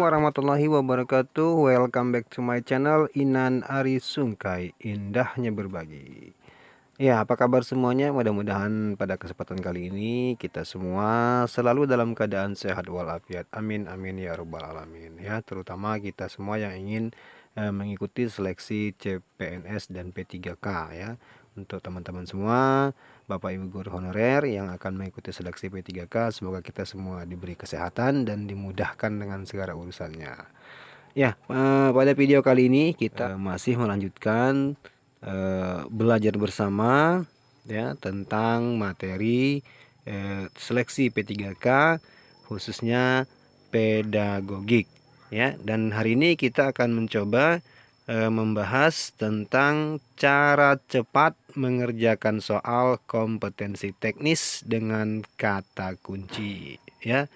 warahmatullahi wabarakatuh. Welcome back to my channel Inan Ari Sungkai, indahnya berbagi. Ya, apa kabar semuanya? Mudah-mudahan pada kesempatan kali ini kita semua selalu dalam keadaan sehat walafiat. Amin amin ya rabbal alamin. Ya, terutama kita semua yang ingin mengikuti seleksi CPNS dan P3K ya. Untuk teman-teman semua, Bapak Ibu guru honorer yang akan mengikuti seleksi P3K, semoga kita semua diberi kesehatan dan dimudahkan dengan segala urusannya. Ya, pada video kali ini kita masih melanjutkan belajar bersama ya tentang materi seleksi P3K khususnya pedagogik ya. Dan hari ini kita akan mencoba membahas tentang cara cepat mengerjakan soal kompetensi teknis dengan kata kunci ya.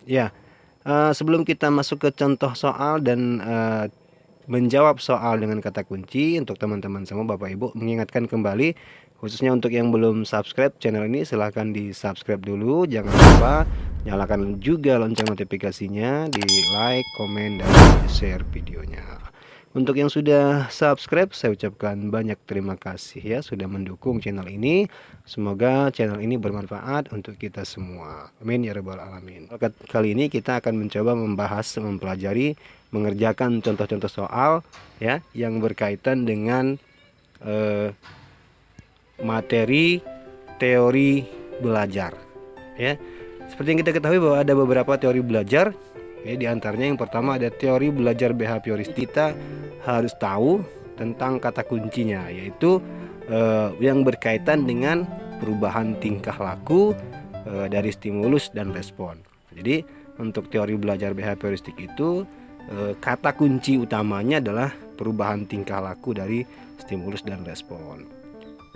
Ya, sebelum kita masuk ke contoh soal dan menjawab soal dengan kata kunci, untuk teman-teman semua Bapak Ibu mengingatkan kembali, khususnya untuk yang belum subscribe channel ini, silahkan di subscribe dulu. Jangan lupa nyalakan juga lonceng notifikasinya, di like, komen, dan share videonya. Untuk yang sudah subscribe, saya ucapkan banyak terima kasih ya sudah mendukung channel ini. Semoga channel ini bermanfaat untuk kita semua. Amin ya rabbal alamin. Kali ini kita akan mencoba membahas, mempelajari, mengerjakan contoh-contoh soal ya yang berkaitan dengan materi teori belajar ya. Seperti yang kita ketahui bahwa ada beberapa teori belajar ya, di antaranya yang pertama ada teori belajar behavioristik. Kita harus tahu tentang kata kuncinya, yaitu yang berkaitan dengan perubahan tingkah laku dari stimulus dan respon. Jadi untuk teori belajar behavioristik itu kata kunci utamanya adalah perubahan tingkah laku dari stimulus dan respon.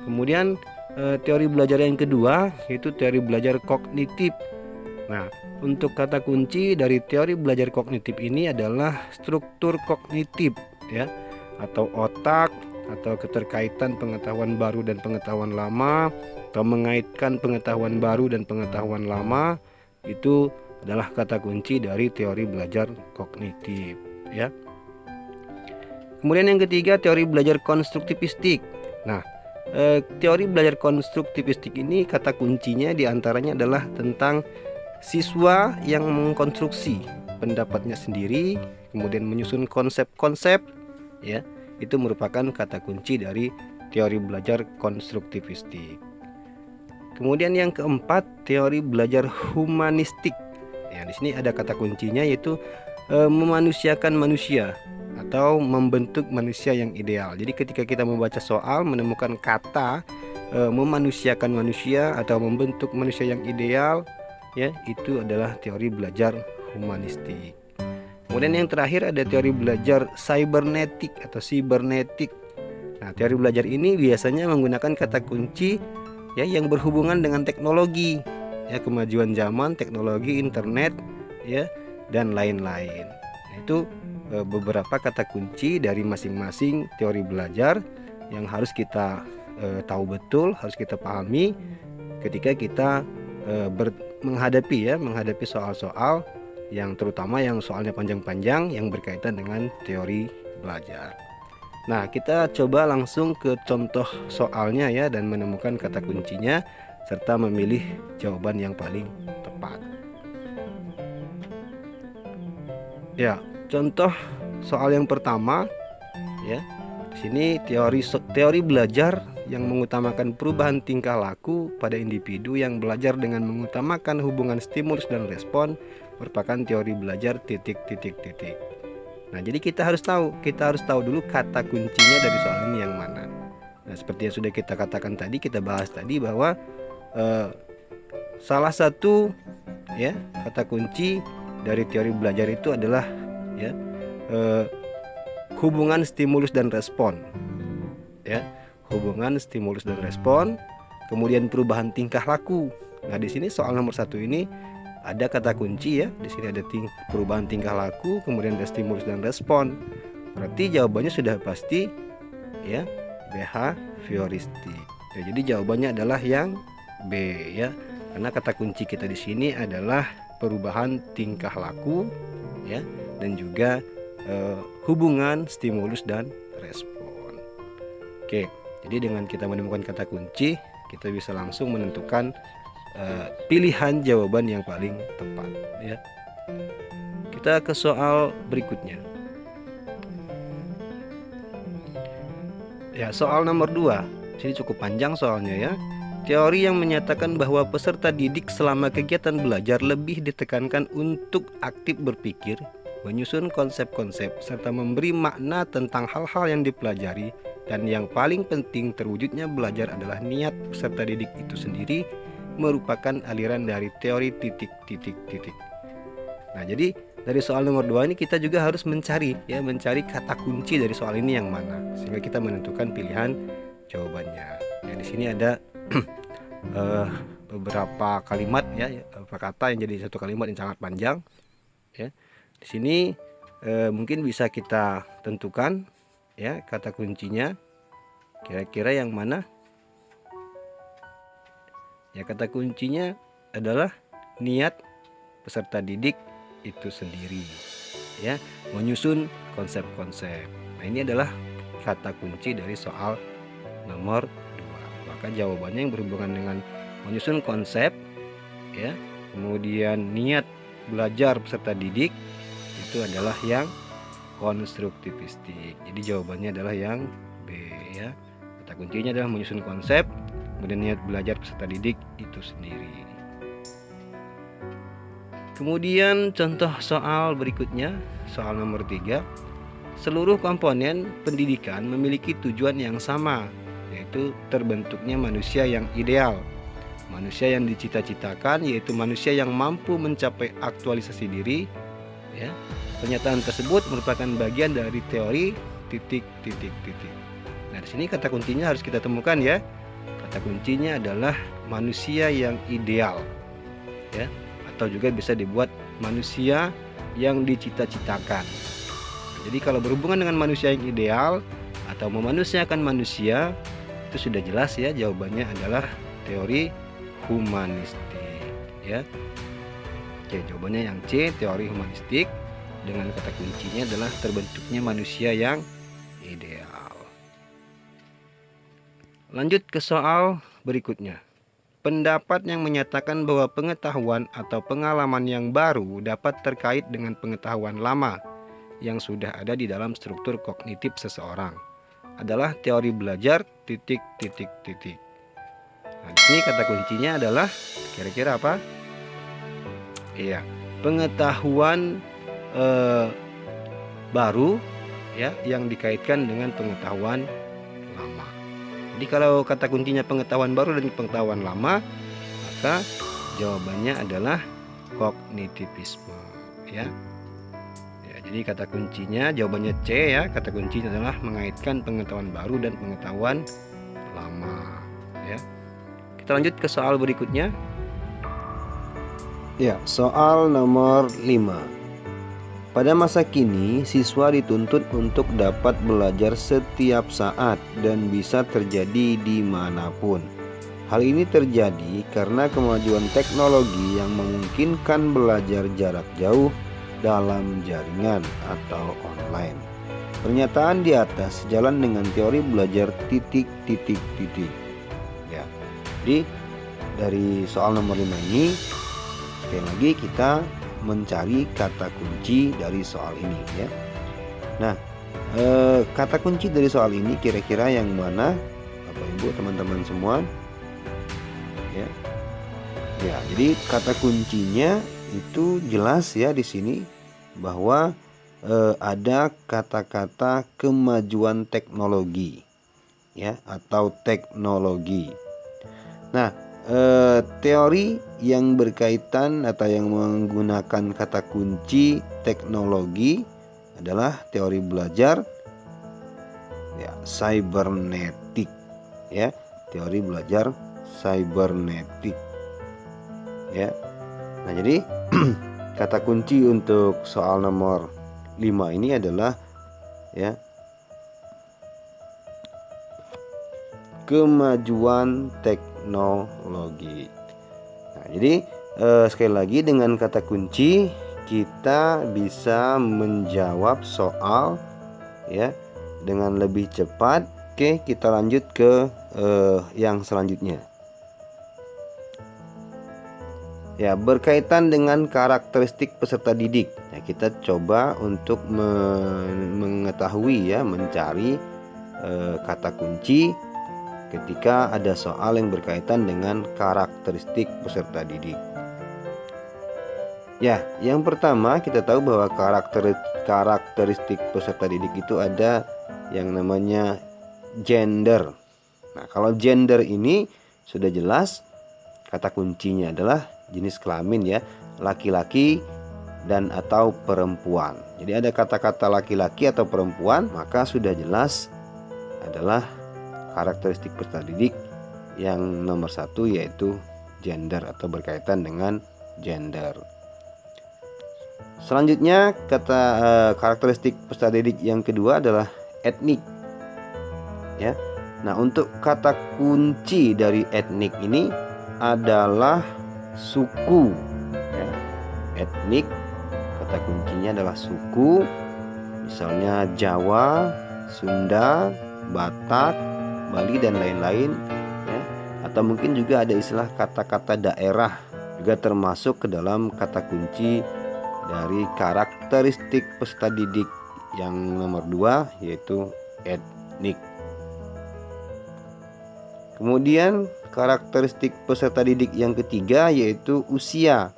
Kemudian teori belajar yang kedua yaitu teori belajar kognitif. Nah, untuk kata kunci dari teori belajar kognitif ini adalah struktur kognitif ya, atau otak, atau keterkaitan pengetahuan baru dan pengetahuan lama, atau mengaitkan pengetahuan baru dan pengetahuan lama. Itu adalah kata kunci dari teori belajar kognitif ya. Kemudian yang ketiga teori belajar konstruktivistik. Nah, teori belajar konstruktivistik ini kata kuncinya diantaranya adalah tentang siswa yang mengkonstruksi pendapatnya sendiri, kemudian menyusun konsep-konsep ya. Itu merupakan kata kunci dari teori belajar konstruktivistik. Kemudian yang keempat teori belajar humanistik. Ya, di sini ada kata kuncinya yaitu memanusiakan manusia atau membentuk manusia yang ideal. Jadi ketika kita membaca soal menemukan kata memanusiakan manusia atau membentuk manusia yang ideal ya, itu adalah teori belajar humanistik. Kemudian yang terakhir ada teori belajar cybernetik atau cybernetik. Nah, teori belajar ini biasanya menggunakan kata kunci ya yang berhubungan dengan teknologi ya, kemajuan zaman, teknologi, internet ya, dan lain-lain. Nah, itu beberapa kata kunci dari masing-masing teori belajar yang harus kita tahu betul, harus kita pahami ketika kita menghadapi soal-soal yang terutama yang soalnya panjang-panjang yang berkaitan dengan teori belajar. Nah, kita coba langsung ke contoh soalnya ya, dan menemukan kata kuncinya serta memilih jawaban yang paling tepat. Ya, contoh soal yang pertama ya. Di sini teori belajar yang mengutamakan perubahan tingkah laku pada individu yang belajar dengan mengutamakan hubungan stimulus dan respon merupakan teori belajar titik. Nah, jadi kita harus tahu dulu kata kuncinya dari soal ini yang mana. Nah, seperti yang sudah kita katakan tadi, kita bahas tadi bahwa salah satu ya kata kunci dari teori belajar itu adalah ya hubungan stimulus dan respon ya, hubungan stimulus dan respon, kemudian perubahan tingkah laku. Nah, di sini soal nomor 1 ini ada kata kunci ya. Di sini ada perubahan tingkah laku, kemudian ada stimulus dan respon. Berarti jawabannya sudah pasti ya, behavioristik. Ya, jadi jawabannya adalah yang B ya. Karena kata kunci kita di sini adalah perubahan tingkah laku ya, dan juga hubungan stimulus dan respon. Oke, jadi dengan kita menemukan kata kunci, kita bisa langsung menentukan pilihan jawaban yang paling tepat, ya. Kita ke soal berikutnya. Ya, soal nomor 2. Sini cukup panjang soalnya, ya. Teori yang menyatakan bahwa peserta didik selama kegiatan belajar lebih ditekankan untuk aktif berpikir, menyusun konsep-konsep, serta memberi makna tentang hal-hal yang dipelajari, dan yang paling penting terwujudnya belajar adalah niat peserta didik itu sendiri, merupakan aliran dari teori titik. Nah, jadi dari soal nomor 2 ini kita juga harus mencari kata kunci dari soal ini yang mana, sehingga kita menentukan pilihan jawabannya. Ya, di sini ada beberapa kalimat, ya, beberapa kata yang jadi satu kalimat yang sangat panjang, ya. Di sini mungkin bisa kita tentukan, ya, kata kuncinya kira-kira yang mana. Ya, kata kuncinya adalah niat peserta didik itu sendiri, ya, menyusun konsep-konsep. Nah, ini adalah kata kunci dari soal nomor 2. Maka jawabannya yang berhubungan dengan menyusun konsep, ya, kemudian niat belajar peserta didik, itu adalah yang konstruktivistik. Jadi jawabannya adalah yang B, ya. Kata kuncinya adalah menyusun konsep, kemudian niat belajar peserta didik itu sendiri. Kemudian contoh soal berikutnya, soal nomor 3. Seluruh komponen pendidikan memiliki tujuan yang sama, yaitu terbentuknya manusia yang ideal. Manusia yang dicita-citakan yaitu manusia yang mampu mencapai aktualisasi diri, ya. Pernyataan tersebut merupakan bagian dari teori titik. Nah, di sini kata kuncinya harus kita temukan, ya. Kata kuncinya adalah manusia yang ideal, ya, atau juga bisa dibuat manusia yang dicita-citakan. Jadi kalau berhubungan dengan manusia yang ideal atau memanusiakan manusia, itu sudah jelas, ya, jawabannya adalah teori humanistik, ya. Oke, jawabannya yang C, teori humanistik, dengan kata kuncinya adalah terbentuknya manusia yang ideal. Lanjut ke soal berikutnya. Pendapat yang menyatakan bahwa pengetahuan atau pengalaman yang baru dapat terkait dengan pengetahuan lama yang sudah ada di dalam struktur kognitif seseorang adalah teori belajar titik. Nah, di sini kata kuncinya adalah kira-kira apa? Iya, pengetahuan baru, ya, yang dikaitkan dengan pengetahuan lama. Jadi kalau kata kuncinya pengetahuan baru dan pengetahuan lama, maka jawabannya adalah kognitivisme, ya. Ya, jadi kata kuncinya jawabannya C, ya. Kata kuncinya adalah mengaitkan pengetahuan baru dan pengetahuan lama, ya. Kita lanjut ke soal berikutnya. Ya, soal nomor 5. Pada masa kini, siswa dituntut untuk dapat belajar setiap saat dan bisa terjadi dimanapun. Hal ini terjadi karena kemajuan teknologi yang memungkinkan belajar jarak jauh dalam jaringan atau online. Pernyataan di atas sejalan dengan teori belajar titik. Ya, jadi dari soal nomor 5 ini, sekali lagi kita mencari kata kunci dari soal ini, ya. Nah, kata kunci dari soal ini kira-kira yang mana, Bapak Ibu, teman-teman semua? Ya. Ya, jadi kata kuncinya itu jelas, ya, di sini bahwa ada kata-kata kemajuan teknologi, ya, atau teknologi. Nah, teori yang berkaitan atau yang menggunakan kata kunci teknologi adalah teori belajar, ya, cybernetik, ya, teori belajar cybernetik, ya. Nah, jadi kata kunci untuk soal nomor 5 ini adalah, ya, kemajuan teknologi. Nah, jadi sekali lagi dengan kata kunci kita bisa menjawab soal ya dengan lebih cepat. Oke, kita lanjut ke yang selanjutnya. Ya, berkaitan dengan karakteristik peserta didik. Ya, kita coba untuk mengetahui ya, mencari kata kunci ketika ada soal yang berkaitan dengan karakteristik peserta didik. Ya, yang pertama kita tahu bahwa karakteristik peserta didik itu ada yang namanya gender. Nah, kalau gender ini sudah jelas kata kuncinya adalah jenis kelamin ya, laki-laki dan atau perempuan. Jadi ada kata-kata laki-laki atau perempuan, maka sudah jelas adalah karakteristik peserta didik yang nomor satu, yaitu gender atau berkaitan dengan gender. Selanjutnya karakteristik peserta didik yang kedua adalah etnik ya. Nah, untuk kata kunci dari etnik ini adalah suku ya. Etnik kata kuncinya adalah suku, misalnya Jawa, Sunda, Batak, Bali dan lain-lain ya. Atau mungkin juga ada istilah kata-kata daerah juga termasuk ke dalam kata kunci dari karakteristik peserta didik yang nomor 2, yaitu etnik. Kemudian karakteristik peserta didik yang ketiga yaitu usia.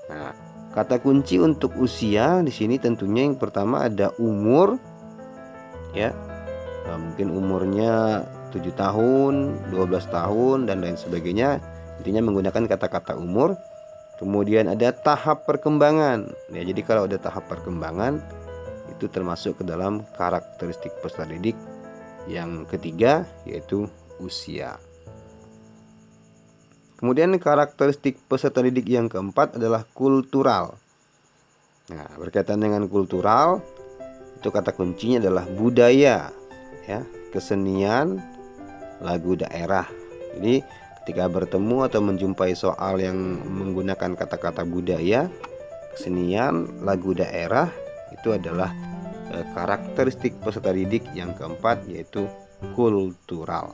Nah, kata kunci untuk usia di sini tentunya yang pertama ada umur ya. Nah, mungkin umurnya 7 tahun, 12 tahun dan lain sebagainya. Intinya menggunakan kata-kata umur. Kemudian ada tahap perkembangan. Ya, jadi kalau ada tahap perkembangan itu termasuk ke dalam karakteristik peserta didik yang ketiga, yaitu usia. Kemudian karakteristik peserta didik yang keempat adalah kultural. Nah, berkaitan dengan kultural itu kata kuncinya adalah budaya ya, kesenian, lagu daerah. Jadi ketika bertemu atau menjumpai soal yang menggunakan kata-kata budaya, kesenian, lagu daerah, itu adalah karakteristik peserta didik yang keempat, yaitu kultural.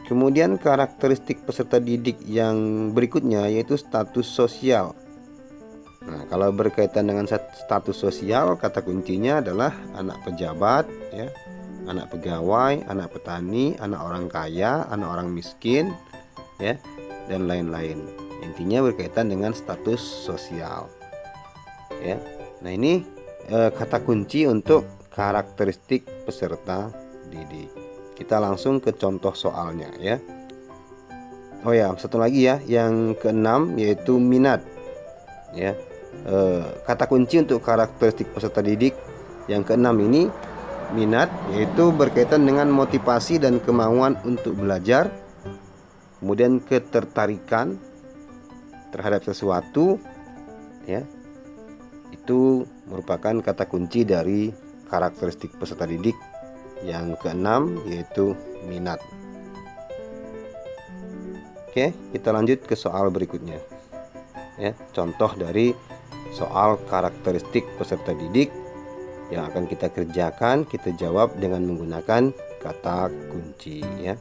Kemudian karakteristik peserta didik yang berikutnya yaitu status sosial. Nah, kalau berkaitan dengan status sosial, kata kuncinya adalah anak pejabat ya, anak pegawai, anak petani, anak orang kaya, anak orang miskin ya, dan lain-lain. Intinya berkaitan dengan status sosial ya. Nah, ini kata kunci untuk karakteristik peserta didik. Kita langsung ke contoh soalnya ya. Oh ya, satu lagi ya, yang keenam yaitu minat ya. Kata kunci untuk karakteristik peserta didik yang keenam ini minat, yaitu berkaitan dengan motivasi dan kemauan untuk belajar, kemudian ketertarikan terhadap sesuatu ya. Itu merupakan kata kunci dari karakteristik peserta didik yang keenam, yaitu minat. Oke, kita lanjut ke soal berikutnya ya. Contoh dari soal karakteristik peserta didik yang akan kita kerjakan, kita jawab dengan menggunakan kata kunci ya.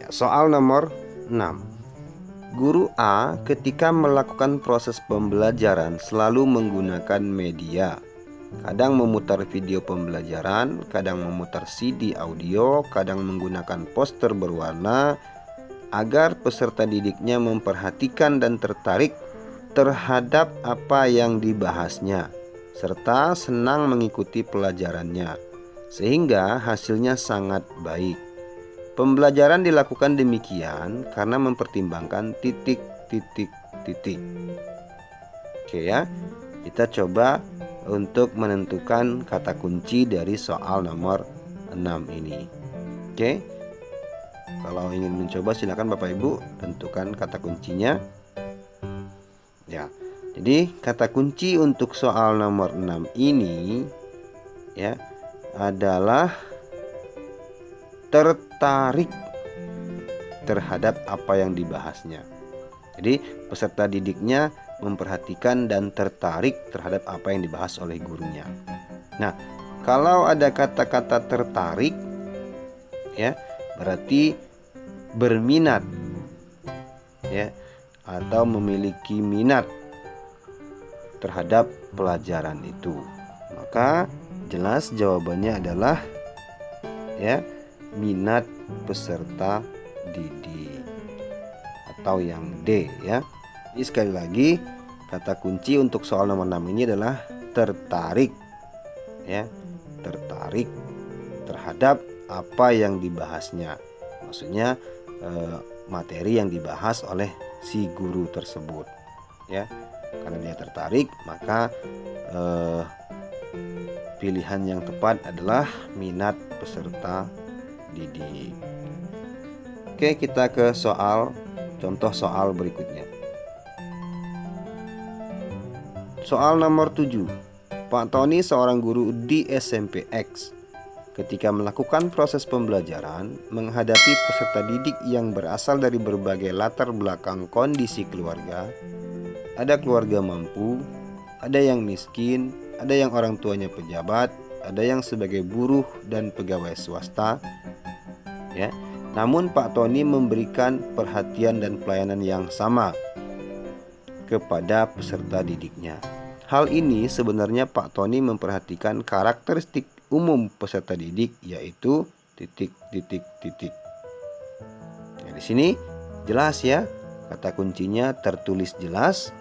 Soal nomor 6. Guru A ketika melakukan proses pembelajaran selalu menggunakan media. Kadang memutar video pembelajaran, kadang memutar CD audio, kadang menggunakan poster berwarna agar peserta didiknya memperhatikan dan tertarik terhadap apa yang dibahasnya, serta senang mengikuti pelajarannya, sehingga hasilnya sangat baik. Pembelajaran dilakukan demikian karena mempertimbangkan titik. Oke ya, kita coba untuk menentukan kata kunci dari soal nomor 6 ini. Oke, kalau ingin mencoba silakan Bapak Ibu tentukan kata kuncinya ya. Jadi kata kunci untuk soal nomor 6 ini ya adalah tertarik terhadap apa yang dibahasnya. Jadi peserta didiknya memperhatikan dan tertarik terhadap apa yang dibahas oleh gurunya. Nah, kalau ada kata-kata tertarik, ya, berarti berminat, ya, atau memiliki minat terhadap pelajaran itu. Maka jelas jawabannya adalah, ya, minat peserta didik, atau yang D, ya. Jadi sekali lagi, kata kunci untuk soal nomor 6 ini adalah tertarik, ya, tertarik terhadap apa yang dibahasnya. Maksudnya materi yang dibahas oleh si guru tersebut, ya. Karena dia tertarik, maka pilihan yang tepat adalah minat peserta didik. Oke, kita ke contoh soal berikutnya. Soal nomor 7. Pak Tony, seorang guru di SMP X, ketika melakukan proses pembelajaran menghadapi peserta didik yang berasal dari berbagai latar belakang kondisi keluarga. Ada keluarga mampu, ada yang miskin, ada yang orang tuanya pejabat, ada yang sebagai buruh dan pegawai swasta, ya. Namun Pak Tony memberikan perhatian dan pelayanan yang sama kepada peserta didiknya. Hal ini sebenarnya Pak Tony memperhatikan karakteristik umum peserta didik, yaitu titik. Nah, di sini jelas, ya, kata kuncinya tertulis jelas,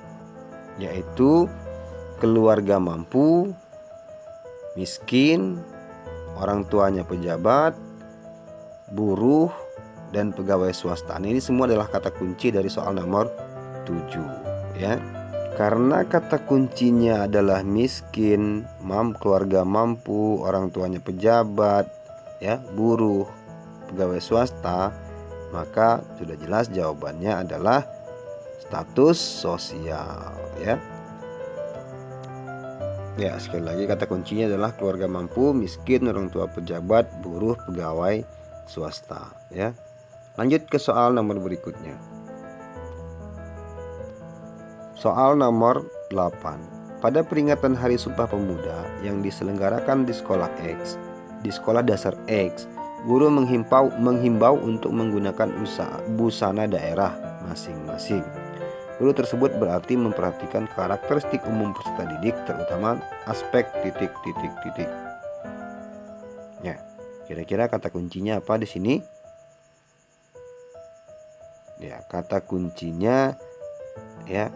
yaitu keluarga mampu, miskin, orang tuanya pejabat, buruh, dan pegawai swasta. Nah, ini semua adalah kata kunci dari soal nomor 7, ya. Karena kata kuncinya adalah miskin, keluarga mampu, orang tuanya pejabat, ya, buruh, pegawai swasta, maka sudah jelas jawabannya adalah status sosial, ya. Ya, sekali lagi kata kuncinya adalah keluarga mampu, miskin, orang tua pejabat, buruh, pegawai swasta, ya. Lanjut ke soal nomor berikutnya. Soal nomor 8. Pada peringatan Hari Sumpah Pemuda yang diselenggarakan di sekolah X, di sekolah dasar X, guru menghimbau untuk menggunakan busana daerah masing-masing. Guru tersebut berarti memperhatikan karakteristik umum peserta didik, terutama aspek titik. Ya, kira-kira kata kuncinya apa di sini? Ya, kata kuncinya, ya,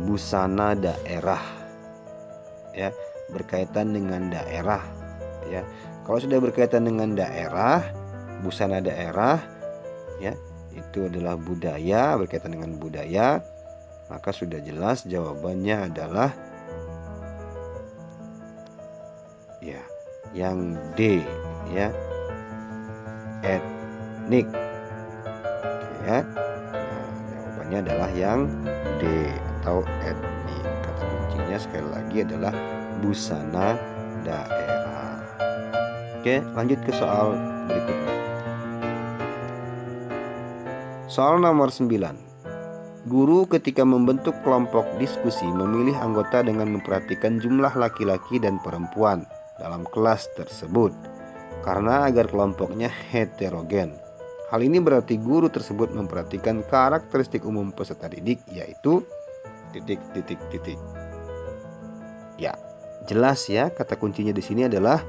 busana daerah, ya, berkaitan dengan daerah, ya. Kalau sudah berkaitan dengan daerah, busana daerah, ya, itu adalah budaya, berkaitan dengan budaya, maka sudah jelas jawabannya adalah, ya, yang D, ya, etnik, ya. Nah, jawabannya adalah yang D, atau etnik. Kata kuncinya sekali lagi adalah busana daerah. Oke, lanjut ke soal berikutnya. Soal nomor 9. Guru ketika membentuk kelompok diskusi memilih anggota dengan memperhatikan jumlah laki-laki dan perempuan dalam kelas tersebut karena agar kelompoknya heterogen. Hal ini berarti guru tersebut memperhatikan karakteristik umum peserta didik, yaitu titik. Ya, jelas, ya, kata kuncinya di sini adalah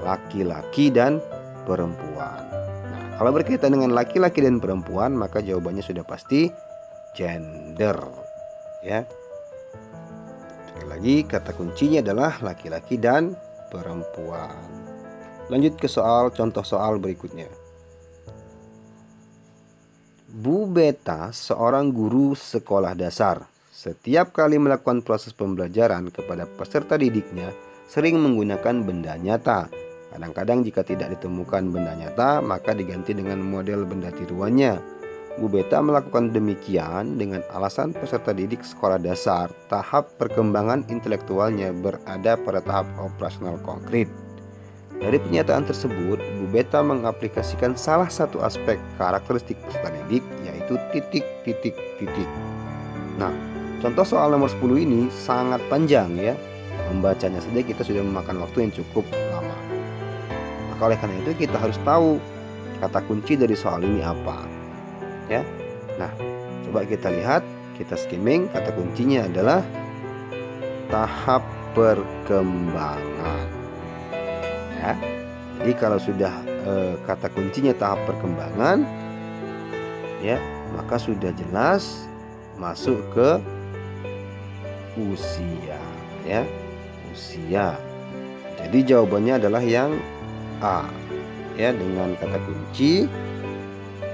laki-laki dan perempuan. Nah, kalau berkaitan dengan laki-laki dan perempuan, maka jawabannya sudah pasti gender, ya. Sekali lagi, kata kuncinya adalah laki-laki dan perempuan. Lanjut ke contoh soal berikutnya. Bu Beta, seorang guru sekolah dasar, setiap kali melakukan proses pembelajaran kepada peserta didiknya sering menggunakan benda nyata. Kadang-kadang jika tidak ditemukan benda nyata, maka diganti dengan model benda tiruannya. Bu Beta melakukan demikian dengan alasan peserta didik sekolah dasar tahap perkembangan intelektualnya berada pada tahap operasional konkret. Dari pernyataan tersebut, Bu Beta mengaplikasikan salah satu aspek karakteristik peserta didik, yaitu titik. Nah, contoh soal nomor 10 ini sangat panjang ya. Membacanya saja kita sudah memakan waktu yang cukup lama. Maka oleh karena itu kita harus tahu kata kunci dari soal ini apa. Ya. Nah, coba kita lihat, kita skimming, kata kuncinya adalah tahap perkembangan. Ya. Jadi kalau sudah kata kuncinya tahap perkembangan, ya, maka sudah jelas masuk ke usia, ya, usia. Jadi jawabannya adalah yang A, ya, dengan kata kunci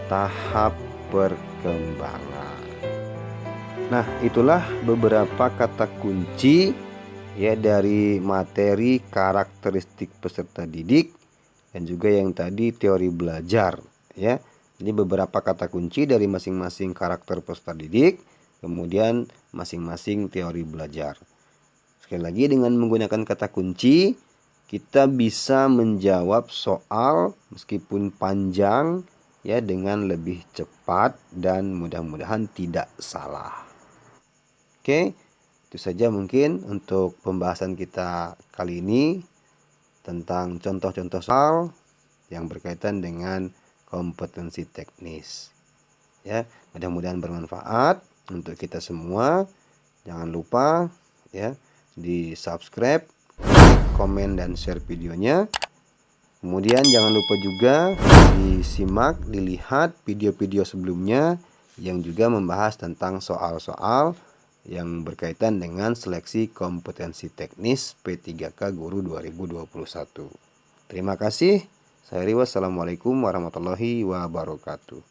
tahap perkembangan. Nah, itulah beberapa kata kunci ya dari materi karakteristik peserta didik dan juga yang tadi teori belajar ya. Ini beberapa kata kunci dari masing-masing karakter peserta didik, kemudian masing-masing teori belajar. Sekali lagi, dengan menggunakan kata kunci kita bisa menjawab soal meskipun panjang ya dengan lebih cepat dan mudah-mudahan tidak salah. Oke. Itu saja mungkin untuk pembahasan kita kali ini tentang contoh-contoh soal yang berkaitan dengan kompetensi teknis. Ya, mudah-mudahan bermanfaat untuk kita semua. Jangan lupa ya di-subscribe, komen dan share videonya. Kemudian jangan lupa juga disimak, dilihat video-video sebelumnya yang juga membahas tentang soal-soal yang berkaitan dengan seleksi kompetensi teknis P3K Guru 2021. Terima kasih. Saya Riwas. Assalamualaikum warahmatullahi wabarakatuh.